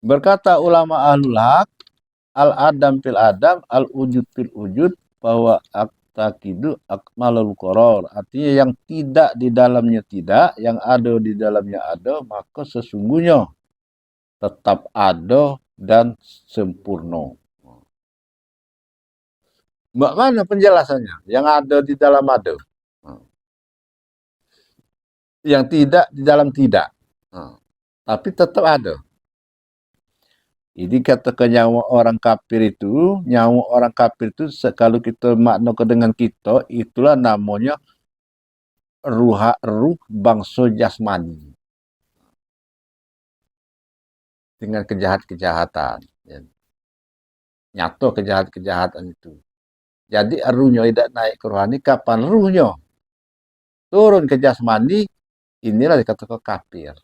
Berkata ulama ahlul haq, al-adam fil adam, al-wujud fil wujud, bahwa aktakidu akmalul qoror. Artinya yang tidak di dalamnya tidak, yang ada di dalamnya ada, maka sesungguhnya tetap ada dan sempurna. Mana penjelasannya? Yang ada di dalam ada. Yang tidak di dalam tidak. Tapi tetap ada. Jadi katakan nyawa orang kafir itu, kalau kita maknakan dengan kita, itulah namanya ruh bangsa jasmani. Dengan kejahatan-kejahatan. Nyata kejahatan-kejahatan itu. Jadi ruhnya tidak naik ke rohani, kapan ruhnya turun ke jasmani, inilah dikatakan kafir.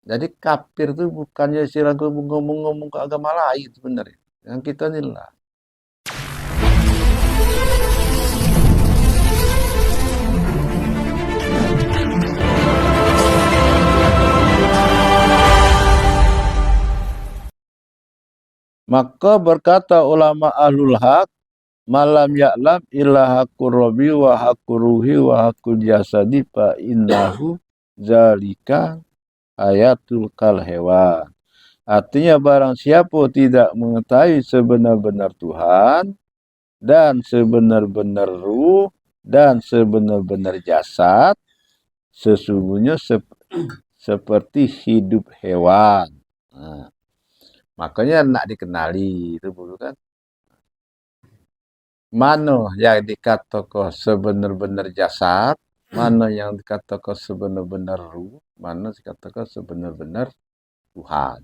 Jadi kafir itu bukannya istilah ngomong-ngomong ke agama lain sebenarnya. Yang kita inilah. Maka berkata ulama ahlul haq, malam ya'lam illa haqqur rabbi wa haqqur ruhi wa haqqul jasadi fa innahu zalika ayatul kal hewan. Artinya barang siapa tidak mengetahui sebenar-benar Tuhan dan sebenar-benar ruh dan sebenar-benar jasad, sesungguhnya seperti hidup hewan. Makanya nak dikenali itu bukan. Mana yang dikatakan sebenar-benar jasad, mana yang dikatakan sebenar-benar ruh, mana dikatakan sebenar-benar Tuhan.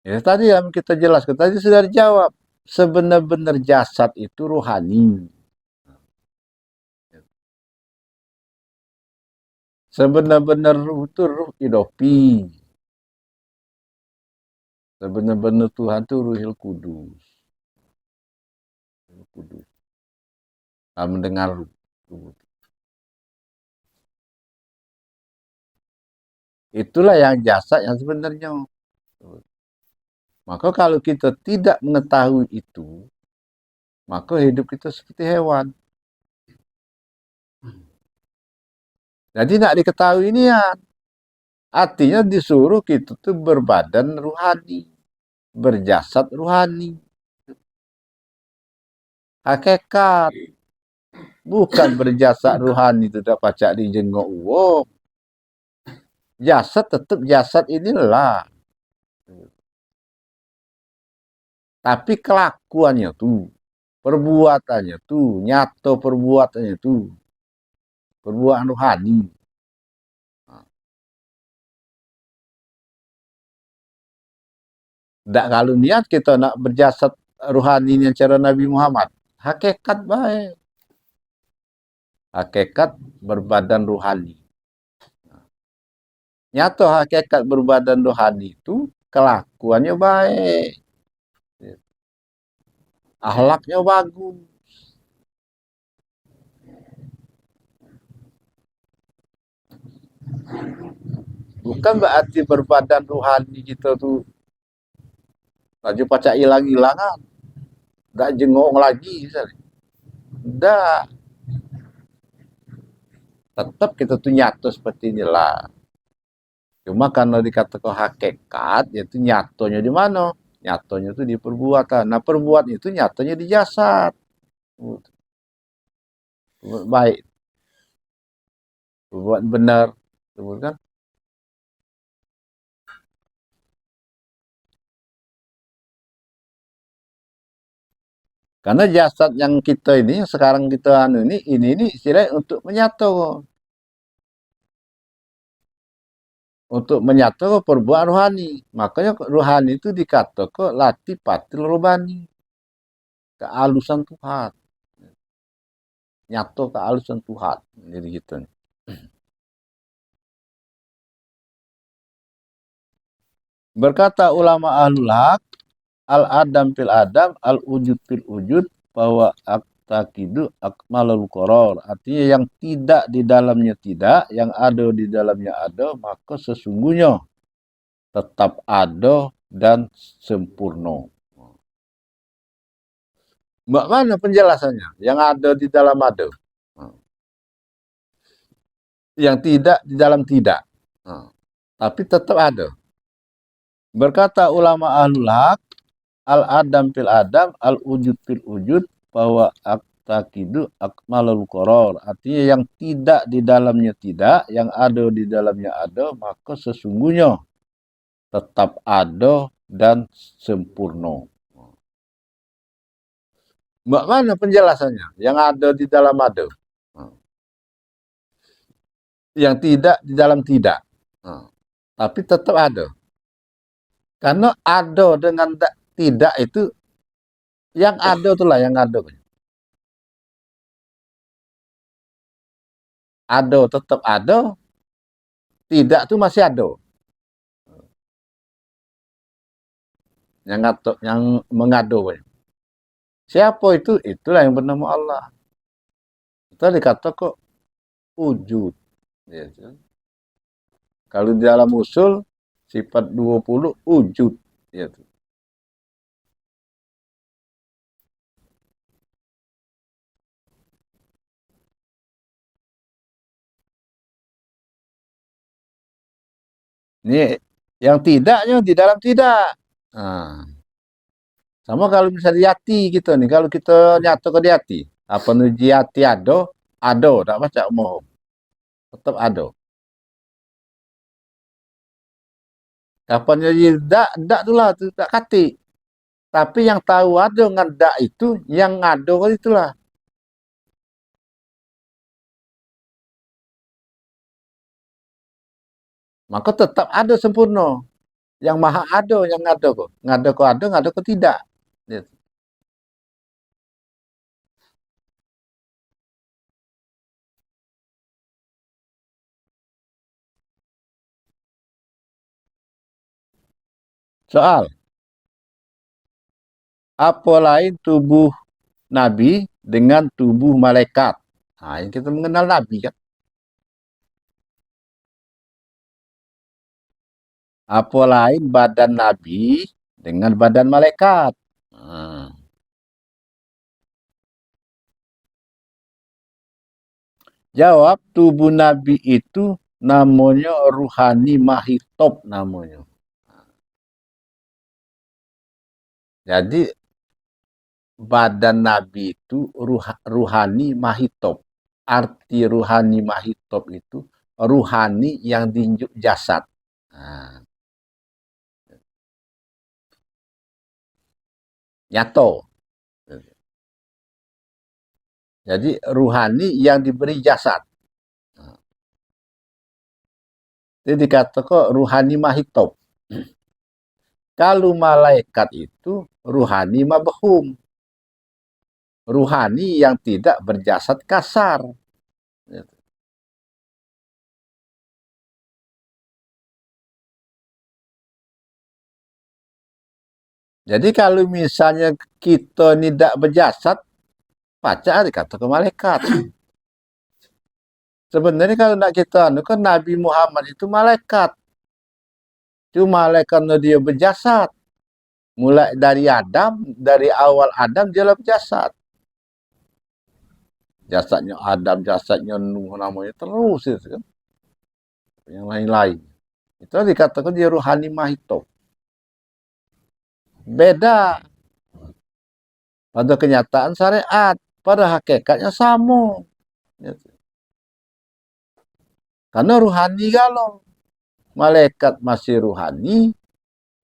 Ya tadi yang kita jelaskan tadi sudah dijawab. Sebenar-benar jasad itu rohani. Sebenar-benar ruh itu ruh idopi. Sebenar-benar Tuhan itu Ruhul Kudus. Kudus. Mendengar ruh. Itulah yang jasad yang sebenarnya. Maka kalau kita tidak mengetahui itu, maka hidup kita seperti hewan. Jadi nak diketahui ini ya, artinya disuruh kita tuh berbadan rohani, berjasad rohani. Hakikat. Bukan berjasad rohani tidak pacak dijenguk uang. Jasad tetap jasad inilah. Tapi kelakuannya tuh, perbuatannya tuh, nyata perbuatannya tuh, perbuatan rohani. Tak kalau niat kita nak berjasad rohani yang cara Nabi Muhammad, hakikat baik. Hakikat berbadan rohani. Nyata hakikat berbadan rohani itu kelakuannya baik. Akhlaknya bagus. Bukan berarti berbadan rohani kita tuh lagi pacak hilang-hilangan. Tak jenguk lagi. Tak. Tetap kita tuh nyata seperti inilah. Cuma karena dikatakan hakikat, yaitu nyatonya di mana? Nyatonya itu di perbuatan. Nah perbuatan itu nyatanya di jasad. Baik. Perbuatan benar. Kan? Karena jasad yang kita ini, sekarang kita ini istilahnya untuk menyatu. Untuk menyatu perbuatan rohani. Makanya rohani itu dikatakan latih patil robani. Kealusan Tuhan. Nyatu kealusan Tuhan. Jadi gitu. Berkata ulama ahlul haq, al-adam fil adam, al-wujud fil wujud, bahwa aktakidu akmalul qoror. Artinya yang tidak di dalamnya tidak, yang ada di dalamnya ada, maka sesungguhnya tetap ada dan sempurna. Mana penjelasannya? Yang ada di dalam ada. Yang tidak di dalam tidak. Tapi tetap ada. Berkata ulama ahlul haq, al-adam fil adam, al-wujud fil wujud, bahwa aktakidu akmalul qoror. Artinya yang tidak di dalamnya tidak, yang ada di dalamnya ada, maka sesungguhnya tetap ada dan sempurna. Mana penjelasannya? Yang ada di dalam ada. Yang tidak di dalam tidak. Tapi tetap ada. Karena ada dengan tidak itu, yang ada itulah yang ada. Ada tetap ada, tidak tuh masih ada. Yang mengado. Siapa itu? Itulah yang bernama Allah. Itu dikata kok wujud. Ya, kalau di dalam usul sifat 20 wujud. Ya, ini yang tidaknya di dalam tidak. Nah, sama kalau misalnya di hati gitu nih, kalau kita nyata ke di hati, apa nuji hati ada, tak baca mau, tetap ada. Kapan jadi dak itulah, tak kati. Tapi yang tahu ada dengan dak itu, yang ada itulah. Maka tetap ada sempurna. Yang maha ada, yang ada kok. Ngada kok tidak. Gitu. Soal, apa lain tubuh Nabi dengan tubuh malaikat? Nah, yang kita mengenal Nabi kan. Apa lain badan Nabi dengan badan malaikat? Hmm. Jawab, tubuh Nabi itu namanya ruhani mahitob namanya. Jadi badan Nabi itu ruhani mahitob. Arti ruhani mahitob itu ruhani yang diinjuk jasad. Nah, nyato. Jadi ruhani yang diberi jasad. Jadi dikatakan ruhani mahitob. Kalau malaikat itu ruhani mabhum. Ruhani yang tidak berjasad kasar. Jadi kalau misalnya kita tidak berjasad, pacar dikatakan malaikat. Sebenarnya kalau nak kita kan Nabi Muhammad itu malaikat. Cuma malaikat dia berjasad. Mulai dari Adam, dari awal Adam dia lah berjasad. Jasadnya Adam, jasadnya Nuh namanya terus itu kan. Yang lain-lain. Itu dikatakan dia ruhani mahito. Beda pada kenyataan syariat, pada hakikatnya sama. Karena ruhani kalau malaikat masih ruhani,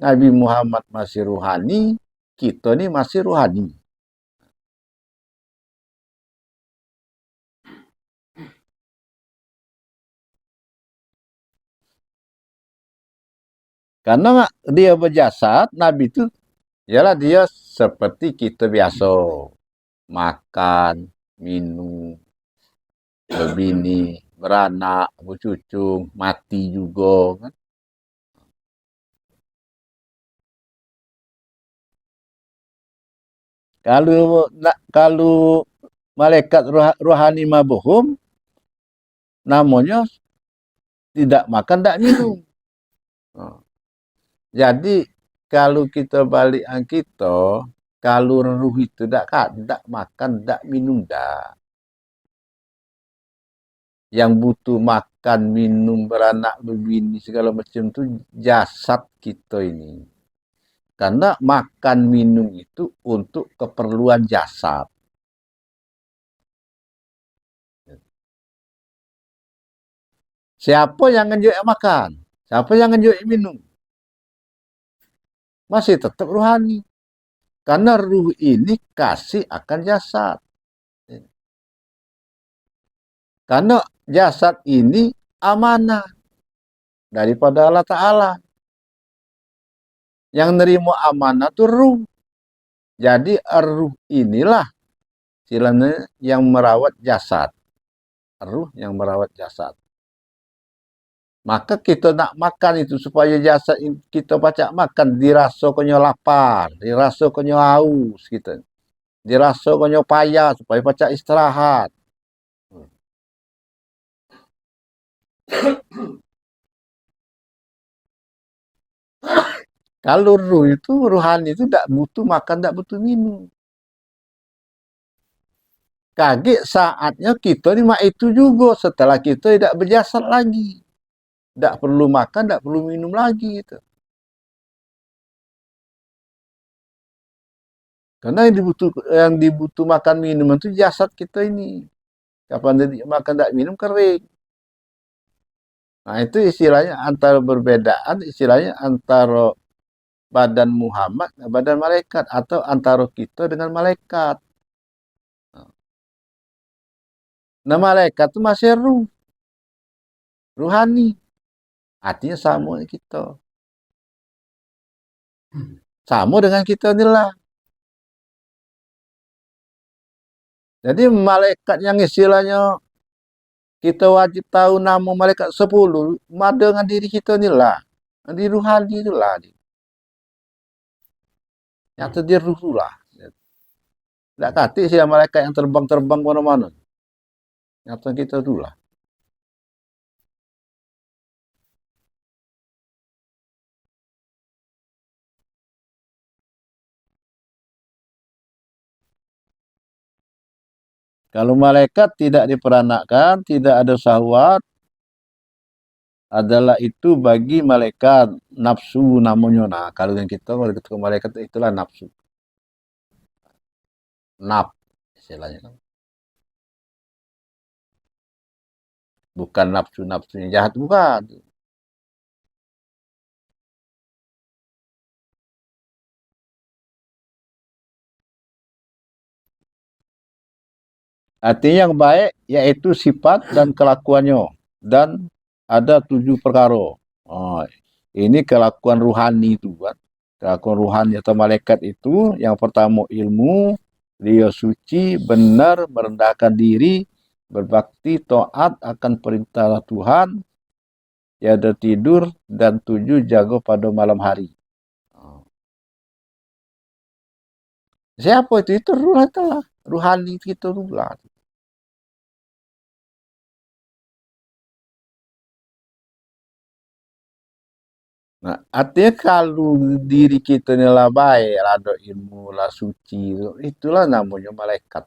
Nabi Muhammad masih ruhani, kita ini masih ruhani. Karena dia berjasad, Nabi itu ialah dia seperti kita biasa. Makan, minum, berbini, beranak, bercucung, mati juga. Kan? Kalau malaikat rohani mah bohong, namanya tidak makan, tidak minum. Oh. Jadi kalau kita balik kita, kalau ruh itu tidak makan, tidak minum, tidak. Yang butuh makan, minum, beranak, berbini, segala macam itu jasad kita ini. Karena makan, minum itu untuk keperluan jasad. Siapa yang ngenjuk makan? Siapa yang ngenjuk minum? Masih tetap rohani. Karena ruh ini kasih akan jasad. Karena jasad ini amanah daripada Allah Ta'ala. Yang nerima amanah itu ruh. Jadi ruh inilah istilahnya yang merawat jasad. Ruh yang merawat jasad. Maka kita nak makan itu supaya jasad kita pacak makan, dirasa konyo lapar, dirasa konyo haus kita. Dirasa konyo payah supaya pacak istirahat. Kalau ruh itu, rohani itu tidak butuh makan, tidak butuh minum. Kaget saatnya kita ni mak itu juga setelah kita tidak berjasad lagi. Tidak perlu makan, tidak perlu minum lagi. Gitu. Karena yang dibutuh makan minum itu jasad kita ini. Kapan dia makan tidak minum kering. Nah itu istilahnya antara perbedaan, istilahnya antara badan Muhammad dan badan malaikat. Atau antara kita dengan malaikat. Nah malaikat itu masih ruh. Ruhani. Artinya sama dengan kita. Sama dengan kita inilah. Jadi malaikat yang istilahnya kita wajib tahu nama malaikat 10. Ada dengan diri kita inilah. Di ruhani itulah. Yang terjadi ruh lah. Tidak kata sih malaikat yang terbang-terbang mana-mana. Nyata kita dulu lah. Kalau malaikat tidak diperanakkan, tidak ada syahwat, adalah itu bagi malaikat nafsu namanya. Nah, kalau yang kita malaikat itulah nafsu. Naf istilahnya kan. Bukan nafsu-nafsu yang jahat, bukan. Artinya yang baik yaitu sifat dan kelakuannya. Dan ada 7 perkara. Oh, ini kelakuan ruhani itu kan. Kelakuan ruhani atau malaikat itu yang pertama ilmu, dia suci, benar, merendahkan diri, berbakti, taat akan perintah Tuhan, tiada tidur, dan 7 jaga pada malam hari. Siapa itu? Itu ruhani kita dulu lah. Nah, artinya kalau diri kita ni lah baik, ada ilmu lah suci, itulah namanya malaikat.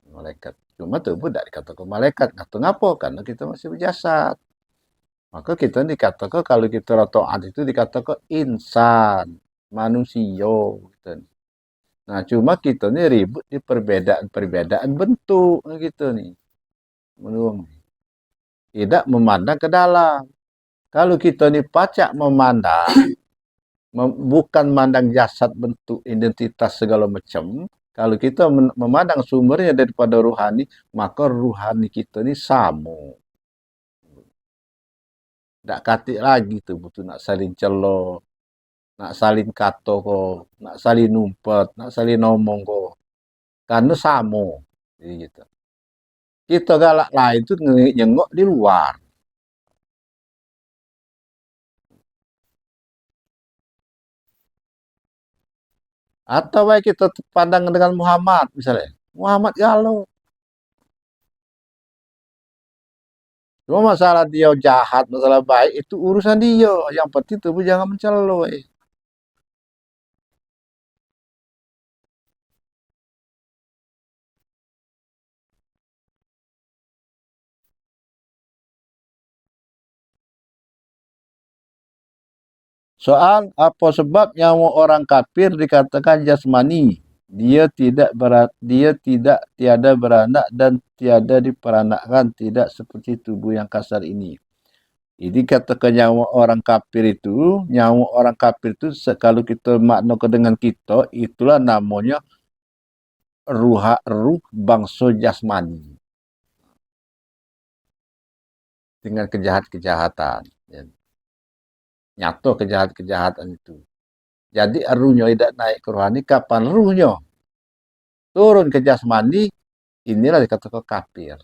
Malaikat. Cuma tu pun tak dikatakan malaikat. Kata ngapa? Karena kita masih berjasad. Maka kita dikatakan kalau kita taat itu dikatakan insan, manusia. Gitu. Nah, cuma kita ni ribut di perbedaan bentuk gitu ni. Menurut tidak memandang ke dalam. Kalau kita ni pacak memandang, bukan memandang jasad, bentuk, identitas segala macam. Kalau kita memandang sumbernya daripada ruhani, maka ruhani kita ni sama. Tak katik lagi tu betul nak saling celo, nak saling kato ko, nak saling numpet, nak saling ngomong ko. Karena sama. Jadi gitu. Kita galak lain tu nyengok di luar. Atau baik kita pandang dengan Muhammad misalnya. Muhammad galau. Cuma masalah dia jahat, masalah baik itu urusan dia. Yang penting tubuh jangan menceloi. Soal apa sebab nyawa orang kafir dikatakan jasmani? Dia tidak tiada beranak dan tiada diperanakkan, tidak seperti tubuh yang kasar ini. Jadi katakan nyawa orang kafir itu, nyawa orang kafir itu kalau kita maknakan dengan kita, itulah namanya ruh bangsa jasmani dengan kejahatan-kejahatan. Ya. Nyata kejahatan-kejahatan itu. Jadi ruhnya tidak naik ke rohani, kapan ruhnya turun ke jasmani, inilah dikatakan kafir.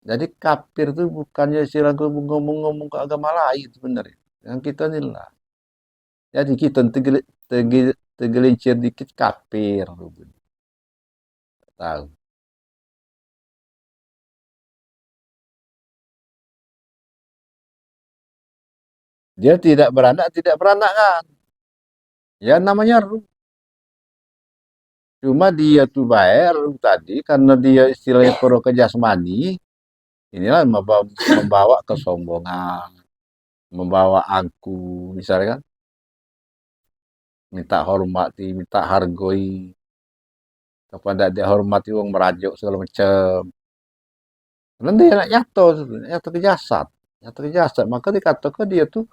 Jadi kafir itu bukannya istilah ngomong-ngomong ke agama lain sebenarnya. Yang kita inilah. Jadi kita tergelincir dikit kafir. Tahu. Dia tidak beranak, tidak beranakkan. Ya namanya ruh. Cuma dia tuh bayar tadi karena dia istilahnya pro ke jasmani, inilah membawa kesombongan, membawa angku, misalnya kan, minta hormati, minta hargoi, kepada dia hormati wong merajuk segala macam. Karena dia nak nyata ke jasad, nyata ke jasad, maka dikatakan dia tuh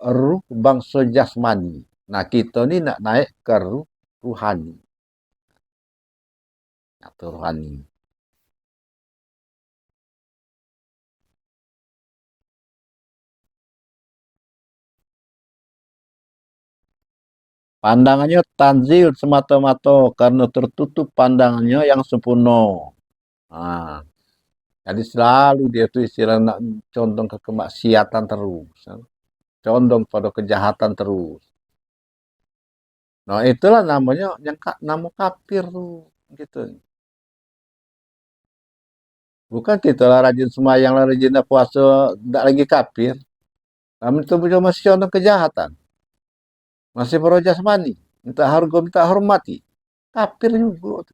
ruh bangsa jasmani. Nah kita ni nak naik ke ruh ruhani, nyata ruhani. Pandangannya tanzil semata-mata karena tertutup pandangannya yang sempurna. Nah, jadi selalu dia tuh istilah nak condong ke kemaksiatan terus. Condong pada kejahatan terus. Nah itulah namanya yang nama kafir tuh. Gitu. Bukan kita lah rajin semayang lah rajin puasa, tidak lagi kafir. Namun itu masih condong kejahatan. Masih berjasmani. Minta harga, minta hormati. Kafir juga.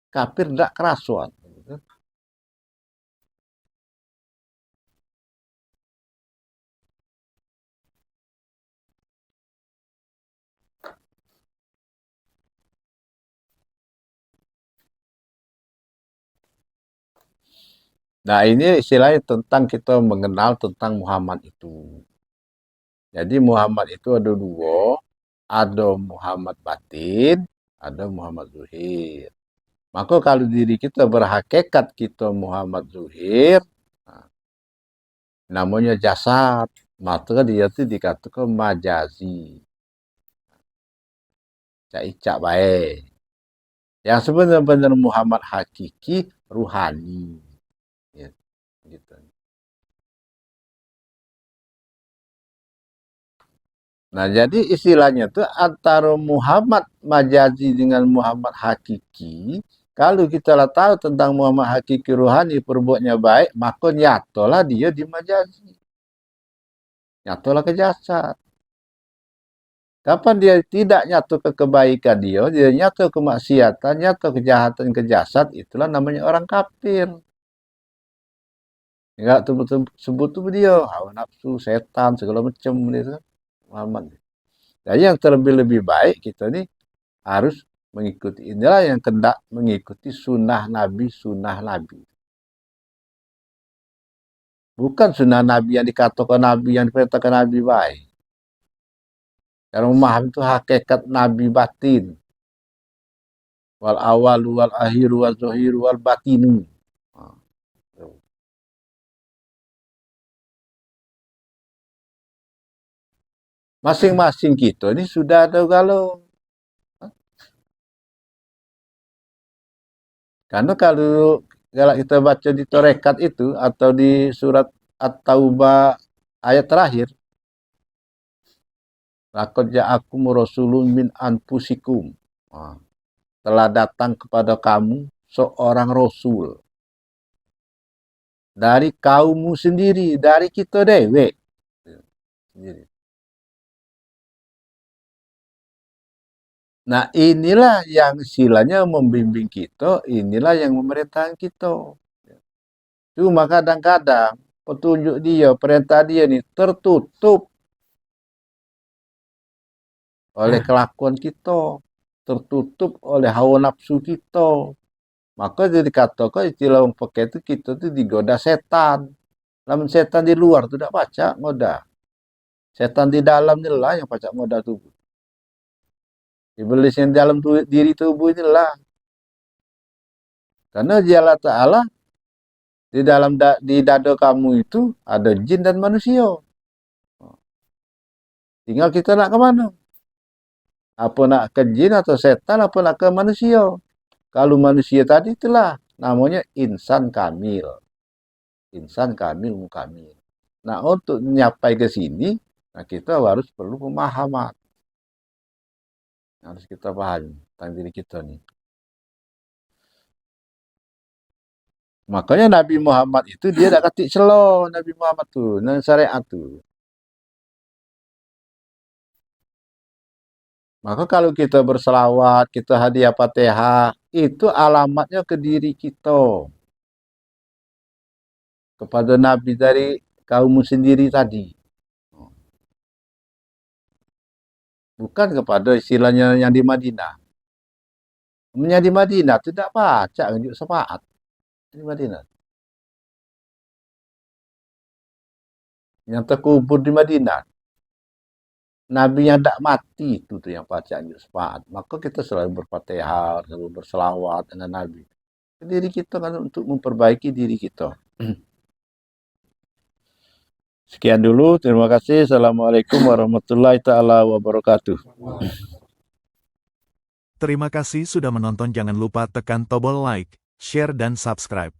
Kafir tidak kerasuan. Nah ini istilahnya tentang kita mengenal tentang Muhammad itu. Jadi Muhammad itu ada dua, ada Muhammad batin, ada Muhammad zuhir. Maka kalau diri kita berhakikat kita Muhammad zuhir, nah, namanya jasad, maka dia itu dikatakan majazi. Cak baik. Yang sebenarnya Muhammad hakiki ruhani. Ya, gitu. Nah, jadi istilahnya tuh antara Muhammad majazi dengan Muhammad hakiki. Kalau kita lah tahu tentang Muhammad hakiki ruhani perbuatnya baik, maka nyatolah dia di majazi. Nyatolah ke jasad. Kapan dia tidak nyatu ke kebaikan dia nyatu kemaksiatan, nyatu kejahatan ke jasad, itulah namanya orang kafir. Enggak tuh sebut tuh dia hawa nafsu, setan segala macam itu Muhammad. Jadi yang terlebih baik kita nih harus mengikuti inilah yang kendak mengikuti sunnah Nabi. Bukan sunnah Nabi yang dikatakan Nabi yang diperintahkan Nabi baik. Karena memahami itu hakikat Nabi batin. Wal awal wal akhir wal zahir wal batinu. Masing-masing kita ini sudah ada kalau karena kalau kita baca di Torekat itu atau di surat At-Taubah ayat terakhir, laqad ja'akum rasulun min anfusikum. Telah datang kepada kamu seorang rasul dari kaummu sendiri, dari kita dewek sendiri. Nah, inilah yang istilahnya membimbing kita, inilah yang memerintahkan kita. Cuma kadang-kadang petunjuk dia, perintah dia nih tertutup oleh kelakuan kita, tertutup oleh hawa nafsu kita. Maka jadi dikatakan istilah orang pakai itu kita tuh digoda setan. Namun setan di luar tuh tidak baca ngoda. Setan di dalam inilah yang baca ngoda tubuh. Iblis yang dalam diri tubuh inilah. Karena dia Allah Ta'ala di dalam di dada kamu itu ada jin dan manusia. Tinggal kita nak ke mana? Apa nak ke jin atau setan, apa nak ke manusia? Kalau manusia tadi itulah namanya insan kamil. Insan kamil mukamil. Nah, untuk menyapai ke sini, nah kita harus perlu pemahaman. Harus kita pahami tentang diri kita nih. Makanya Nabi Muhammad itu dia tak katik selo Nabi Muhammad tuh, dan syariat tuh. Maka kalau kita berselawat, kita hadiah Fatihah, itu alamatnya ke diri kita. Kepada Nabi dari kaummu sendiri tadi. Bukan kepada istilahnya yang di Madinah. Yang di Madinah tidak baca unjuk syafaat. Di Madinah. Yang terkubur di Madinah. Nabi yang tak mati itu tuh yang baca unjuk syafaat. Maka kita selalu berfatihah, selalu berselawat dengan Nabi. Diri kita kan untuk memperbaiki diri kita. Sekian dulu, terima kasih. Assalamualaikum warahmatullahi taala wabarakatuh. Terima kasih sudah menonton. Jangan lupa tekan tombol like, share dan subscribe.